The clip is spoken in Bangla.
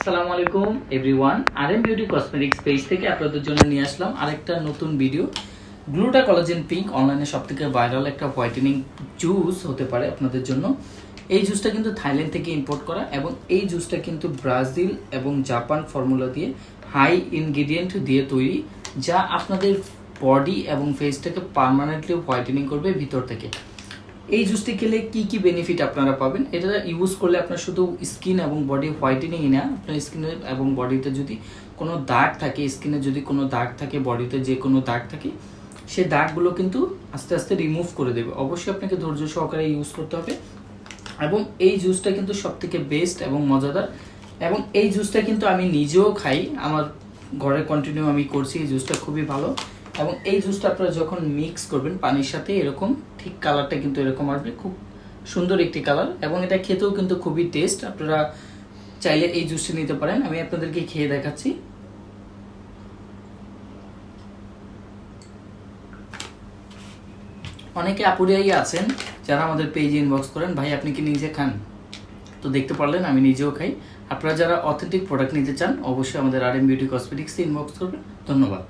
আসসালামু আলাইকুম everyone, RM beauty cosmetics page থেকে আপনাদের জন্য নিয়ে আসলাম আরেকটা নতুন ভিডিও। গ্লুটা কোলাজেন পিঙ্ক অনলাইনে সবথেকে ভাইরাল একটা হোয়াইটেনিং জুস হতে পারে আপনাদের জন্য। এই জুসটা কিন্তু থাইল্যান্ড থেকে ইম্পোর্ট করা এবং এই জুসটা কিন্তু ব্রাজিল এবং জাপান ফর্মুলা দিয়ে হাই ইনগ্রিডিয়েন্ট দিয়ে তৈরি, যা আপনাদের বডি এবং ফেসটাকে পার্মানেন্টলি হোয়াইটেনিং করবে ভিতর থেকে। এই জুসটি খেলে কি কি বেনিফিট আপনারা পাবেন, এটা ইউজ করলে আপনার শুধু স্কিন এবং বডি হোয়াইটেনিংই না, আপনার স্কিনে এবং বডিতে যদি কোনো দাগ থাকে, স্কিনে যদি কোনো দাগ থাকে, বডিতে যে কোনো দাগ থাকে, সেই দাগগুলো কিন্তু আস্তে আস্তে রিমুভ করে দেবে। অবশ্যই আপনাকে ধৈর্য সহকারে ইউজ করতে হবে এবং এই জুসটা কিন্তু সবথেকে বেস্ট এবং মজাদার। এবং এই জুসটা কিন্তু আমি নিজেও খাই, আমার ঘরে কন্টিনিউ আমি করছি। এই জুসটা খুবই ভালো এবং এই জুসটা আপনারা যখন মিক্স করবেন পানির সাথে, এরকম ঠিক কালারটা কিন্তু এরকম আসবে, খুব সুন্দর একটি কালার এবং এটা খেতেও কিন্তু খুবই টেস্ট। আপনারা চাইলে এই জুসটা নিতে পারেন। আমি আপনাদেরকে খেয়ে দেখাচ্ছি। অনেকে আপুরিয়াই আছেন যারা আমাদের পেজে ইনবক্স করেন, ভাই আপনি কি নিজে খান? তো দেখতে পারলেন আমি নিজেও খাই। আপনারা যারা অথেন্টিক প্রোডাক্ট নিতে চান অবশ্যই আমাদের আরএম বিউটি কসমেটিক্সে ইনবক্স করবেন। ধন্যবাদ।